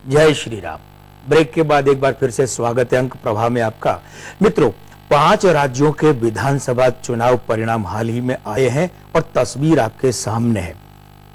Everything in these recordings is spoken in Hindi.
जय श्री राम। ब्रेक के बाद एक बार फिर से स्वागत है अंक प्रभा में आपका। मित्रों, 5 राज्यों के विधानसभा चुनाव परिणाम हाल ही में आए हैं और तस्वीर आपके सामने है।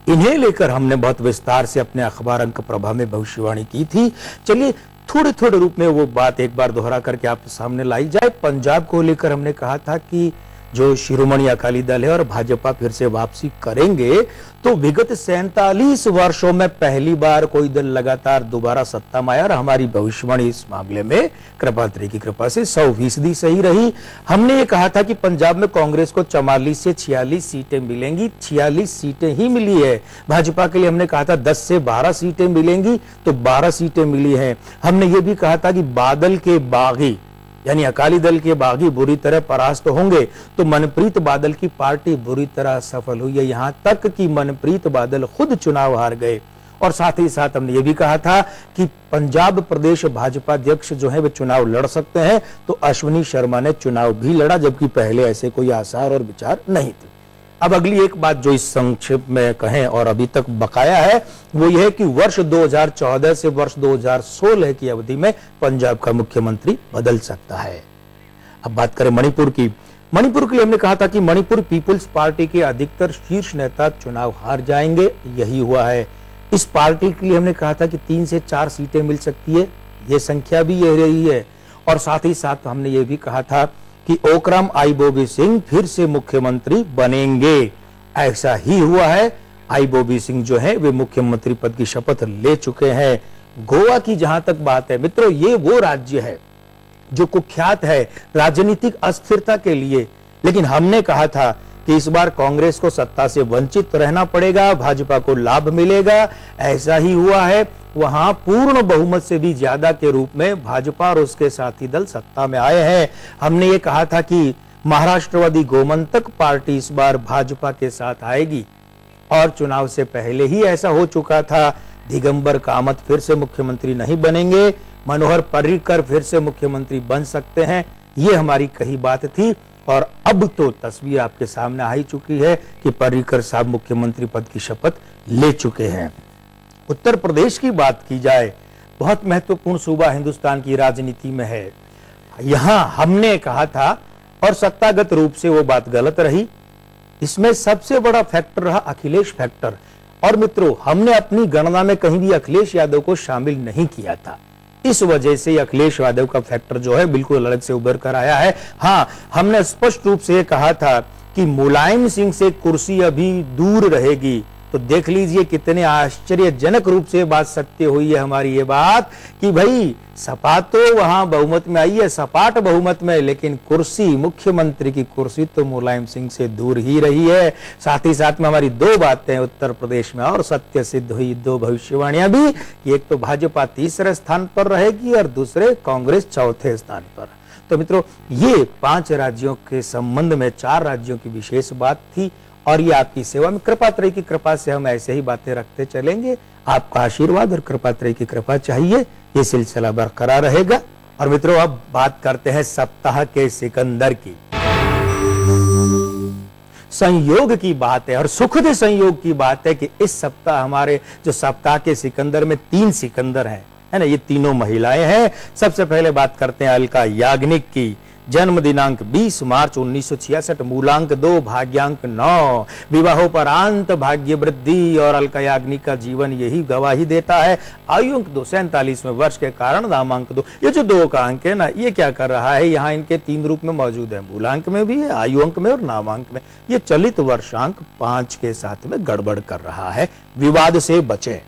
इन्हें लेकर हमने बहुत विस्तार से अपने अखबार अंक प्रभा में भविष्यवाणी की थी। चलिए थोड़े थोड़े रूप में वो बात एक बार दोहरा करके आपके सामने लाई जाए। पंजाब को लेकर हमने कहा था कि जो शिरोमणि अकाली दल है और भाजपा फिर से वापसी करेंगे तो विगत 47 वर्षों में पहली बार कोई दल लगातार दोबारा सत्ता में आया और हमारी भविष्यवाणी इस मामले में कृपात्री की कृपा से 100% सही रही। हमने ये कहा था कि पंजाब में कांग्रेस को 44 से 46 सीटें मिलेंगी, 46 सीटें ही मिली है। भाजपा के लिए हमने कहा था 10 से 12 सीटें मिलेंगी, तो 12 सीटें मिली हैं। हमने ये भी कहा था कि बादल के बागी यानी अकाली दल के बागी बुरी तरह परास्त होंगे, तो मनप्रीत बादल की पार्टी बुरी तरह सफल हुई है। यहां तक कि मनप्रीत बादल खुद चुनाव हार गए। और साथ ही साथ हमने ये भी कहा था कि पंजाब प्रदेश भाजपा अध्यक्ष जो है वे चुनाव लड़ सकते हैं, तो अश्विनी शर्मा ने चुनाव भी लड़ा, जबकि पहले ऐसे कोई आसार और विचार नहीं थे। अब अगली एक बात जो इस संक्षेप में कहें और अभी तक बकाया है वो यह है कि वर्ष 2014 से वर्ष 2016 की अवधि में पंजाब का मुख्यमंत्री बदल सकता है। अब बात करें मणिपुर की। मणिपुर के लिए हमने कहा था कि मणिपुर पीपुल्स पार्टी के अधिकतर शीर्ष नेता चुनाव हार जाएंगे, यही हुआ है। इस पार्टी के लिए हमने कहा था कि 3 से 4 सीटें मिल सकती है, ये संख्या भी यह रही है। और साथ ही साथ हमने ये भी कहा था कि ओकराम आइबोबी सिंह फिर से मुख्यमंत्री बनेंगे, ऐसा ही हुआ है। आइबोबी सिंह जो है वे मुख्यमंत्री पद की शपथ ले चुके हैं। गोवा की जहां तक बात है मित्रों, ये वो राज्य है जो कुख्यात है राजनीतिक अस्थिरता के लिए, लेकिन हमने कहा था कि इस बार कांग्रेस को सत्ता से वंचित रहना पड़ेगा, भाजपा को लाभ मिलेगा, ऐसा ही हुआ है। वहां पूर्ण बहुमत से भी ज्यादा के रूप में भाजपा और उसके साथी दल सत्ता में आए हैं। हमने ये कहा था कि महाराष्ट्रवादी गोमंतक पार्टी इस बार भाजपा के साथ आएगी और चुनाव से पहले ही ऐसा हो चुका था। दिगंबर कामत फिर से मुख्यमंत्री नहीं बनेंगे, मनोहर पर्रिकर फिर से मुख्यमंत्री बन सकते हैं, ये हमारी कही बात थी। और अब तो तस्वीर आपके सामने आ ही चुकी है कि पर्रिकर साहब मुख्यमंत्री पद की शपथ ले चुके हैं। उत्तर प्रदेश की बात की जाए, बहुत महत्वपूर्ण सूबा हिंदुस्तान की राजनीति में है। यहां हमने कहा था और सत्तागत रूप से वो बात गलत रही। इसमें सबसे बड़ा फैक्टर रहा अखिलेश फैक्टर। और मित्रों, हमने अपनी गणना में कहीं भी अखिलेश यादव को शामिल नहीं किया था। इस वजह से अखिलेश यादव का फैक्टर जो है बिल्कुल अलग से उभर कर आया है। हाँ, हमने स्पष्ट रूप से कहा था कि मुलायम सिंह से कुर्सी अभी दूर रहेगी, तो देख लीजिए कितने आश्चर्यजनक रूप से बात सत्य हुई है हमारी ये बात कि भाई सपा तो वहां बहुमत में आई है, सपाट बहुमत में, लेकिन कुर्सी, मुख्यमंत्री की कुर्सी तो मुलायम सिंह से दूर ही रही है। साथ ही साथ में हमारी 2 बातें उत्तर प्रदेश में और सत्य सिद्ध हुई, 2 भविष्यवाणियां भी। एक तो भाजपा तीसरे स्थान पर रहेगी और दूसरे कांग्रेस चौथे स्थान पर। तो मित्रों, ये 5 राज्यों के संबंध में 4 राज्यों की विशेष बात थी और ये आपकी सेवा में कृपात्रय की कृपा से हम ऐसे ही बातें रखते चलेंगे। आपका आशीर्वाद और कृपात्रय की कृपा चाहिए, ये सिलसिला बरकरार रहेगा। और मित्रों, अब बात करते हैं सप्ताह के सिकंदर की। संयोग की बात है और सुखद संयोग की बात है कि इस सप्ताह हमारे जो सप्ताह के सिकंदर में 3 सिकंदर हैं, है ना, ये तीनों महिलाएं हैं। सबसे पहले बात करते हैं अलका याग्निक की। जन्म दिनांक 20 मार्च 1966, मूलांक 2, भाग्यांक 9, विवाहोपरांत भाग्य वृद्धि और अलका याग्निक का जीवन यही गवाही देता है। आयु अंक 2, 47वें वर्ष के कारण नामांक 2। ये जो 2 का अंक है ना, ये क्या कर रहा है, यहाँ इनके 3 रूप में मौजूद है, मूलांक में भी है, आयु अंक में और नामांक में। ये चलित वर्षांक 5 के साथ में गड़बड़ कर रहा है। विवाद से बचें,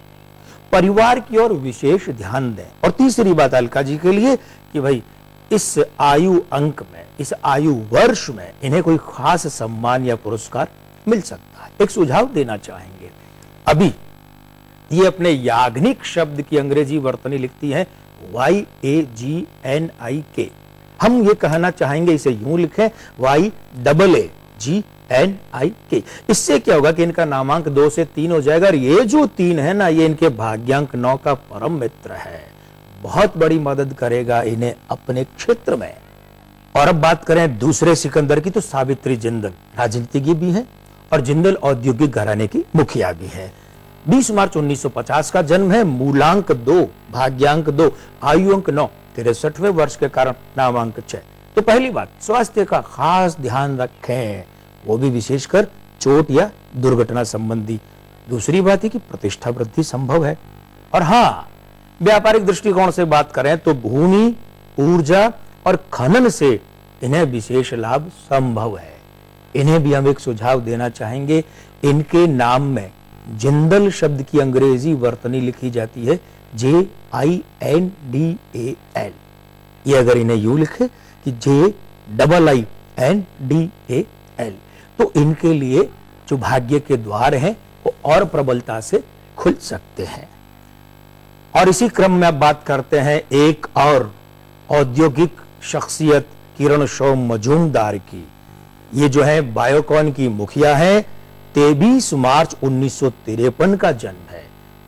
परिवार की ओर विशेष ध्यान दें। और तीसरी बात अलका जी के लिए कि भाई इस आयु अंक में, इस आयु वर्ष में इन्हें कोई खास सम्मान या पुरस्कार मिल सकता है। एक सुझाव देना चाहेंगे। अभी ये अपने याग्निक शब्द की अंग्रेजी वर्तनी लिखती है YAGNIK। हम ये कहना चाहेंगे इसे यूं लिखें YAAGNIK। इससे क्या होगा कि इनका नामांक 2 से 3 हो जाएगा और ये जो 3 है ना, ये इनके भाग्यांक 9 का परम मित्र है, बहुत बड़ी मदद करेगा इन्हें अपने क्षेत्र में। और अब बात करें दूसरे सिकंदर की, तो सावित्री जिंदल राजनीतिज्ञ भी है और जिंदल औद्योगिक घराने की मुखिया भी है। 20 मार्च 1950 का जन्म है, मूलांक 2, भाग्यांक 2, आयु अंक 9, 63वें वर्ष के कारण नामांक 6। तो पहली बात, स्वास्थ्य का खास ध्यान रखें, वो भी विशेषकर चोट या दुर्घटना संबंधी। दूसरी बात है कि प्रतिष्ठा वृद्धि संभव है। और हाँ, व्यापारिक दृष्टिकोण से बात करें तो भूमि, ऊर्जा और खनन से इन्हें विशेष लाभ संभव है। इन्हें भी हम एक सुझाव देना चाहेंगे। इनके नाम में जिंदल शब्द की अंग्रेजी वर्तनी लिखी जाती है, JINDAL। ये अगर इन्हें यूं लिखे कि JIINDAL, तो इनके लिए जो भाग्य के द्वार हैं वो और प्रबलता से खुल सकते हैं। और इसी क्रम में अब बात करते हैं एक और औद्योगिक शख्सियत, किरण शोम मजूमदार की। ये जो है बायोकॉन की मुखिया है। 23 मार्च 1953 का जन्म है,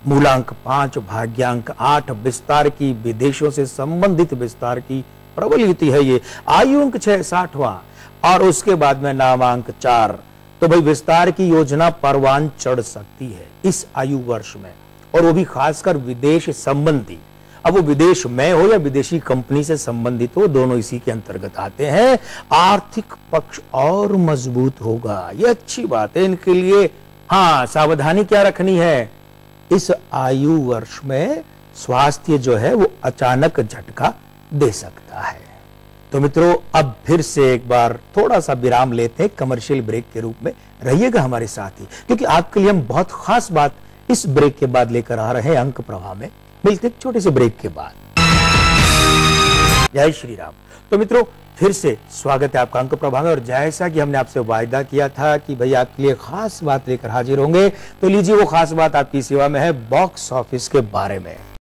मूलांक 5, भाग्यांक 8, विस्तार की, विदेशों से संबंधित विस्तार की प्रबल युति है ये। आयु अंक 6, 60वां, और उसके बाद में नामांक 4। तो भाई विस्तार की योजना परवान चढ़ सकती है इस आयु वर्ष में, और वो भी खासकर विदेश संबंधी। अब वो विदेश में हो या विदेशी कंपनी से संबंधित हो, दोनों इसी के अंतर्गत आते हैं। आर्थिक पक्ष और मजबूत होगा, ये अच्छी बात है इनके लिए। हाँ, सावधानी क्या रखनी है, इस आयु वर्ष में स्वास्थ्य जो है वो अचानक झटका दे सकता है। तो मित्रों, अब फिर से एक बार थोड़ा सा विराम लेते हैं कमर्शियल ब्रेक के रूप में। रहिएगा हमारे साथ ही, क्योंकि आपके लिए हम बहुत खास बात इस ब्रेक के बाद लेकर आ रहे हैं अंक प्रभाव में। मिलते एक छोटे से ब्रेक के बाद। जय श्री राम। तो मित्रों, फिर से स्वागत है आपका अंक प्रभाव में। और जैसा कि हमने आपसे वायदा किया था कि भाई आपके लिए खास बात लेकर हाजिर होंगे, तो लीजिए वो खास बात आपकी सेवा में है, बॉक्स ऑफिस के बारे में।